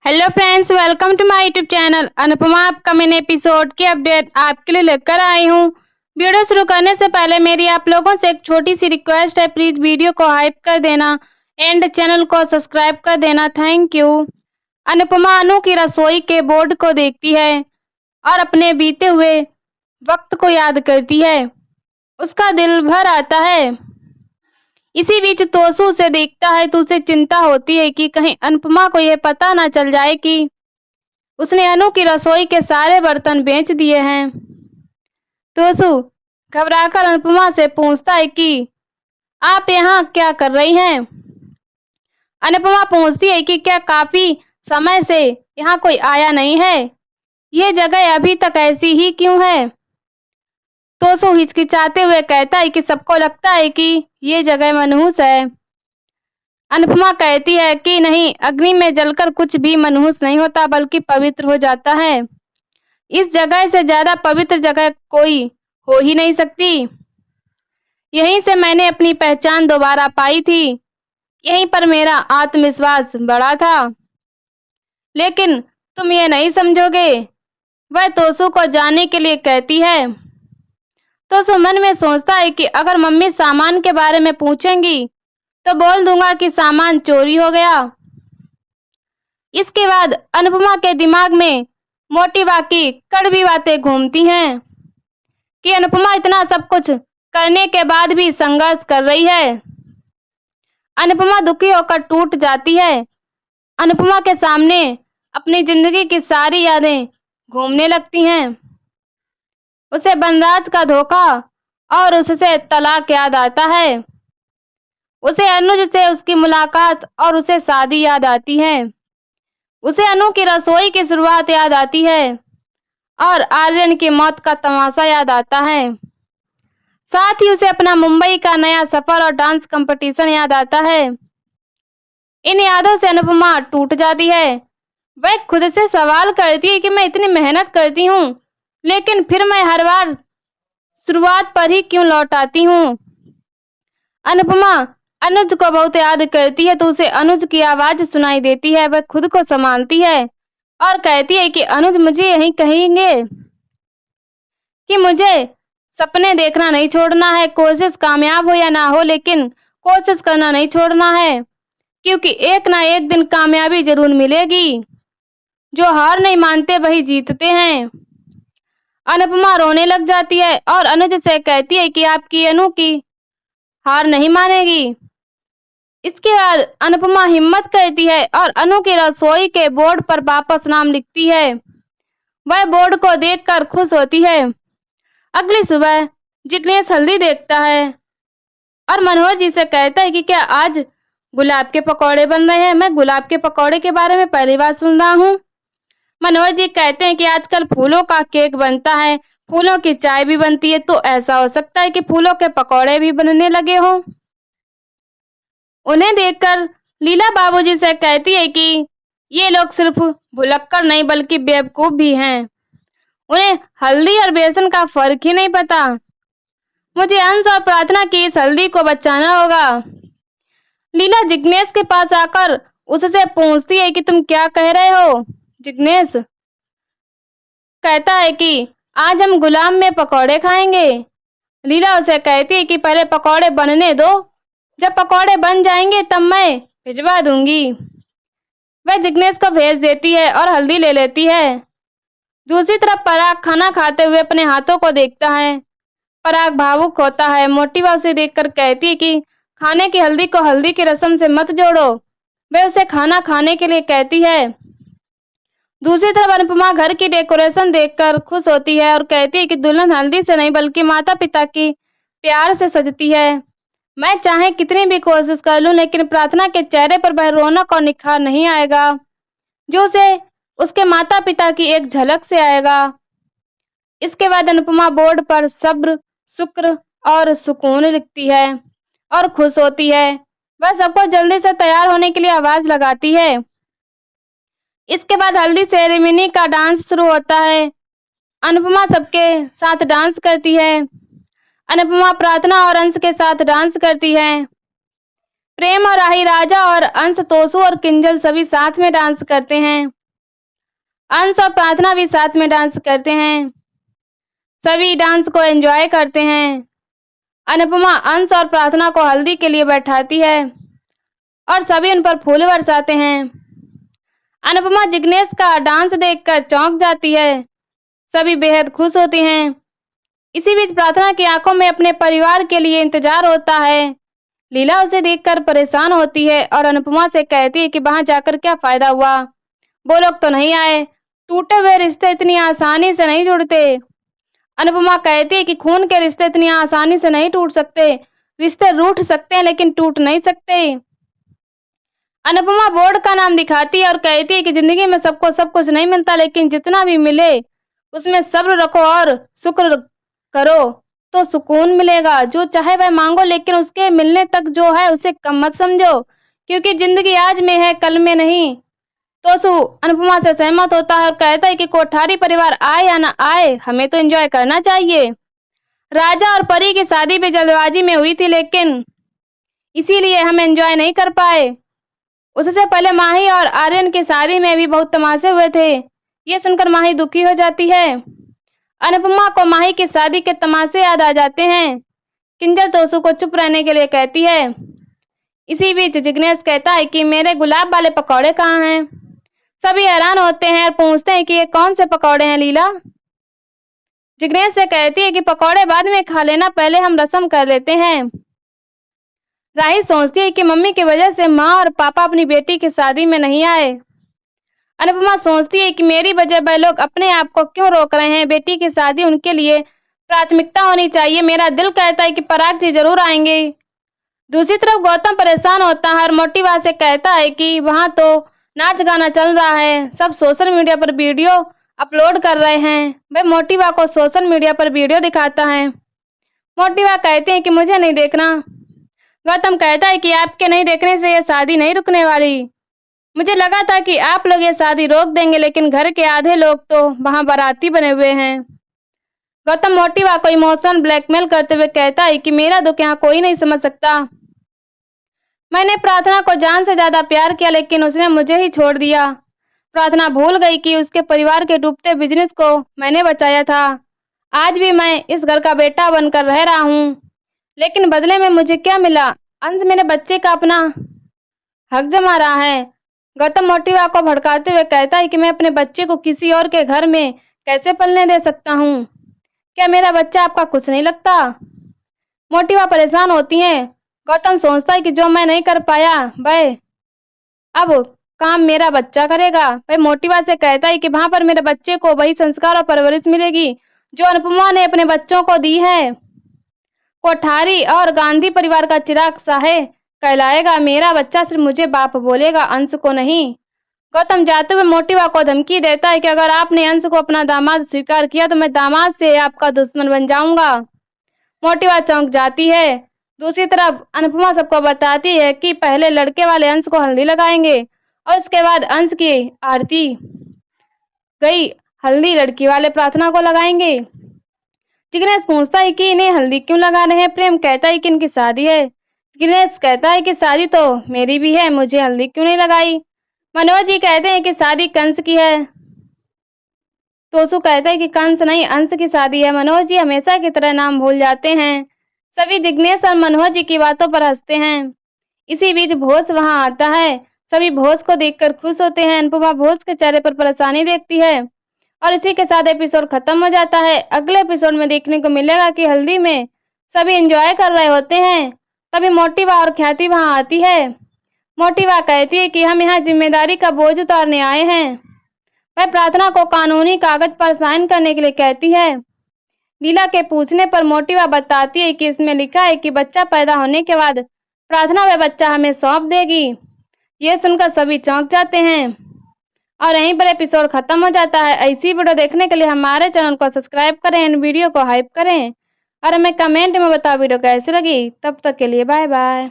Hello friends, welcome to my YouTube channel. Anupama upcoming episode की update आपके लिए लेकर आई हूँ। वीडियो शुरू करने से पहले मेरी आप लोगों से एक छोटी सी रिक्वेस्ट है, प्लीज वीडियो को हाइप कर देना एंड चैनल को सब्सक्राइब कर देना। Thank you. अनुपमा अनु की रसोई के बोर्ड को देखती है और अपने बीते हुए वक्त को याद करती है। उसका दिल भर आता है। इसी बीच तोसू उसे देखता है तो उसे चिंता होती है कि कहीं अनुपमा को यह पता ना चल जाए कि उसने अनु की रसोई के सारे बर्तन बेच दिए हैं। तोसू घबराकर अनुपमा से पूछता है कि आप यहाँ क्या कर रही हैं? अनुपमा पूछती है कि क्या काफी समय से यहाँ कोई आया नहीं है? ये जगह अभी तक ऐसी ही क्यों है? तोसू हिचकिचाते हुए कहता है कि सबको लगता है कि ये जगह मनहूस है। अनुपमा कहती है कि नहीं, अग्नि में जलकर कुछ भी मनहूस नहीं होता बल्कि पवित्र हो जाता है। इस जगह से ज्यादा पवित्र जगह कोई हो ही नहीं सकती। यहीं से मैंने अपनी पहचान दोबारा पाई थी। यहीं पर मेरा आत्मविश्वास बढ़ा था। लेकिन तुम ये नहीं समझोगे, वह तोसू को जाने के लिए कहती है। तोसू मन में सोचता है कि अगर मम्मी सामान के बारे में पूछेंगी तो बोल दूंगा कि सामान चोरी हो गया। इसके बाद अनुपमा के दिमाग में मोटी बाकी कड़वी बातें घूमती हैं कि अनुपमा इतना सब कुछ करने के बाद भी संघर्ष कर रही है। अनुपमा दुखी होकर टूट जाती है। अनुपमा के सामने अपनी जिंदगी की सारी यादें घूमने लगती हैं। उसे बनराज का धोखा और उससे तलाक याद आता है। उसे अनुज से उसकी मुलाकात और उसे शादी याद आती है। उसे अनु की रसोई की शुरुआत याद आती है और आर्यन की मौत का तमाशा याद आता है। साथ ही उसे अपना मुंबई का नया सफर और डांस कंपटीशन याद आता है। इन यादों से अनुपमा टूट जाती है। वह खुद से सवाल करती है कि मैं इतनी मेहनत करती हूँ, लेकिन फिर मैं हर बार शुरुआत पर ही क्यों लौट आती हूँ। अनुपमा अनुज को बहुत याद करती है तो उसे अनुज की आवाज सुनाई देती है। वह खुद को संभालती है और कहती है कि अनुज मुझे यही कहेंगे कि मुझे सपने देखना नहीं छोड़ना है। कोशिश कामयाब हो या ना हो, लेकिन कोशिश करना नहीं छोड़ना है, क्योंकि एक ना एक दिन कामयाबी जरूर मिलेगी। जो हार नहीं मानते वही जीतते हैं। अनुपमा रोने लग जाती है और अनुज से कहती है कि आपकी अनु की हार नहीं मानेगी। इसके बाद अनुपमा हिम्मत करती है और अनु की रसोई के बोर्ड पर वापस नाम लिखती है। वह बोर्ड को देखकर खुश होती है। अगली सुबह जिग्नेश हल्दी देखता है और मनोहर जी से कहता है कि क्या आज गुलाब के पकौड़े बन रहे हैं? मैं गुलाब के पकौड़े के बारे में पहली बार सुन रहा हूँ। मनोहर जी कहते हैं कि आजकल फूलों का केक बनता है, फूलों की चाय भी बनती है, तो ऐसा हो सकता है कि फूलों के पकौड़े भी बनने लगे हों। उन्हें देखकर लीला बाबूजी से कहती है कि ये लोग सिर्फ भुलक्कड़ नहीं बल्कि बेवकूफ भी हैं। उन्हें हल्दी और बेसन का फर्क ही नहीं पता। मुझे अंश और प्रार्थना की इस हल्दी को बचाना होगा। लीला जिग्नेश के पास आकर उससे पूछती है कि तुम क्या कह रहे हो? जिग्नेश कहता है कि आज हम गुलाब में पकौड़े खाएंगे। लीला उसे कहती है कि पहले पकौड़े बनने दो, जब पकौड़े बन जाएंगे तब मैं भिजवा दूंगी। वह जिग्नेश को भेज देती है और हल्दी ले लेती है। दूसरी तरफ पराग खाना खाते हुए अपने हाथों को देखता है। पराग भावुक होता है। मोटी बात उसे देखकर कहती है कि खाने की हल्दी को हल्दी की रस्म से मत जोड़ो। वह उसे खाना खाने के लिए कहती है। दूसरी तरफ अनुपमा घर की डेकोरेशन देखकर खुश होती है और कहती है कि दुल्हन हल्दी से नहीं बल्कि माता पिता की प्यार से सजती है। मैं चाहे कितनी भी कोशिश कर लूं, लेकिन प्रार्थना के चेहरे पर वह रौनक और निखार नहीं आएगा जो उसे उसके माता पिता की एक झलक से आएगा। इसके बाद अनुपमा बोर्ड पर सब्र, शुक्र और सुकून लिखती है और खुश होती है। वह सबको जल्दी से तैयार होने के लिए आवाज लगाती है। इसके बाद हल्दी सेरेमनी का डांस शुरू होता है। अनुपमा सबके साथ डांस करती है। अनुपमा प्रार्थना और अंश के साथ डांस करती है। प्रेम और राही, राजा और अंश, तोसू और किंजल सभी साथ में डांस करते हैं। अंश और प्रार्थना भी साथ में डांस करते हैं। सभी डांस को एंजॉय करते हैं। अनुपमा अंश और प्रार्थना को हल्दी के लिए बैठाती है और सभी उन पर फूल बरसाते हैं। अनुपमा जिग्नेश का डांस देखकर चौंक जाती है। सभी बेहद खुश होते हैं। इसी बीच प्रार्थना की आंखों में अपने परिवार के लिए इंतजार होता है। लीला उसे देखकर परेशान होती है और अनुपमा से कहती है कि वहां जाकर क्या फायदा हुआ, वो लोग तो नहीं आए। टूटे हुए रिश्ते इतनी आसानी से नहीं जुड़ते। अनुपमा कहती है कि खून के रिश्ते इतनी आसानी से नहीं टूट सकते। रिश्ते रूठ सकते हैं लेकिन टूट नहीं सकते। अनुपमा बोर्ड का नाम दिखाती है और कहती है कि जिंदगी में सबको सब कुछ नहीं मिलता, लेकिन जितना भी मिले उसमें सब्र रखो और शुक्र करो तो सुकून मिलेगा। जो चाहे वह मांगो, लेकिन उसके मिलने तक जो है उसे कम मत समझो, क्योंकि जिंदगी आज में है कल में नहीं। तोसू अनुपमा से सहमत होता है और कहता है कि कोठारी परिवार आए या ना आए, हमें तो एंजॉय करना चाहिए। राजा और परी की शादी भी जल्दबाजी में हुई थी, लेकिन इसीलिए हम एंजॉय नहीं कर पाए। उससे पहले माही और आर्यन की शादी में भी बहुत तमाशे हुए थे। ये सुनकर माही दुखी हो जाती है। अनुपमा को माही की शादी के तमाशे याद आ जाते हैं। किंजल तोसू को चुप रहने के लिए कहती है। इसी बीच जिग्नेश कहता है कि मेरे गुलाब वाले पकौड़े कहाँ हैं। सभी हैरान होते हैं और पूछते हैं कि ये कौन से पकौड़े हैं लीला। जिग्नेश से कहती है कि पकौड़े बाद में खा लेना, पहले हम रस्म कर लेते हैं। राही सोचती है कि मम्मी की वजह से माँ और पापा अपनी बेटी की शादी में नहीं आए। अनुपमा सोचती है कि मेरी वजह वह लोग अपने आप को क्यों रोक रहे हैं। बेटी की शादी उनके लिए प्राथमिकता होनी चाहिए। मेरा दिल कहता है कि पराग जी जरूर आएंगे। दूसरी तरफ गौतम परेशान होता है और मोटिवा से कहता है कि वहां तो नाच गाना चल रहा है, सब सोशल मीडिया पर वीडियो अपलोड कर रहे हैं। वह मोटिवा को सोशल मीडिया पर वीडियो दिखाता है। मोटिवा कहते हैं कि मुझे नहीं देखना। गौतम कहता है कि आपके नहीं देखने से यह शादी नहीं रुकने वाली। मुझे लगा था कि आप लोग ये शादी रोक देंगे, लेकिन घर के आधे लोग तो वहां बाराती बने हुए हैं। गौतम मोटिवा को इमोशनल ब्लैकमेल करते हुए कहता है कि मेरा दुख यहाँ कोई नहीं समझ सकता। मैंने प्रार्थना को जान से ज्यादा प्यार किया, लेकिन उसने मुझे ही छोड़ दिया। प्रार्थना भूल गई कि उसके परिवार के डूबते बिजनेस को मैंने बचाया था। आज भी मैं इस घर का बेटा बनकर रह रहा हूँ, लेकिन बदले में मुझे क्या मिला। अंश मेरे बच्चे का अपना हक जमा रहा है। गौतम मोटिवा को भड़काते हुए कहता है कि मैं अपने बच्चे को किसी और के घर में कैसे पलने दे सकता हूँ। क्या मेरा बच्चा आपका कुछ नहीं लगता। मोटिवा परेशान होती है। गौतम सोचता है कि जो मैं नहीं कर पाया वह अब काम मेरा बच्चा करेगा। वह मोटिवा से कहता है कि वहां पर मेरे बच्चे को वही संस्कार और परवरिश मिलेगी जो अनुपमा ने अपने बच्चों को दी है। कोठारी और गांधी परिवार का चिराग साहे कहलाएगा। मेरा बच्चा सिर्फ मुझे बाप बोलेगा, अंश को नहीं। गौतम जाते हुए मोटिवा को धमकी देता है कि अगर आपने अंश को अपना दामाद स्वीकार किया तो मैं दामाद से आपका दुश्मन बन जाऊंगा। मोटिवा चौंक जाती है। दूसरी तरफ अनुपमा सबको बताती है कि पहले लड़के वाले अंश को हल्दी लगाएंगे और उसके बाद अंश की आरती गई हल्दी लड़की वाले प्रार्थना को लगाएंगे। जिग्नेश पूछता है कि इन्हें हल्दी क्यों लगा रहे हैं। प्रेम कहता है कि इनकी शादी है। जिग्नेश कहता है कि शादी तो मेरी भी है, मुझे हल्दी क्यों नहीं लगाई। मनोज जी कहते हैं कि शादी कंस की है। तोसू कहता है कि कंस नहीं, अंश की शादी है। मनोज जी हमेशा की तरह नाम भूल जाते हैं। सभी जिग्नेश और मनोज जी की बातों पर हंसते हैं। इसी बीच भोज वहां आता है। सभी भोज को देखकर खुश होते हैं। अनुपमा भोज के चेहरे पर परेशानी देखती है और इसी के साथ एपिसोड खत्म हो जाता है। अगले एपिसोड में देखने को मिलेगा कि हल्दी में सभी एंजॉय कर रहे होते हैं, तभी मोटिवा और ख्याति वहां आती है। मोटिवा कहती है कि हम यहाँ जिम्मेदारी का बोझ उतारने आए हैं। वह प्रार्थना को कानूनी कागज पर साइन करने के लिए कहती है। लीला के पूछने पर मोटिवा बताती है कि इसमें लिखा है कि बच्चा पैदा होने के बाद प्रार्थना वह बच्चा हमें सौंप देगी। ये सुनकर सभी चौंक जाते हैं और यहीं पर एपिसोड खत्म हो जाता है। ऐसी वीडियो देखने के लिए हमारे चैनल को सब्सक्राइब करें, वीडियो को हाइप करें और हमें कमेंट में बताओ वीडियो कैसी लगी। तब तक के लिए बाय बाय।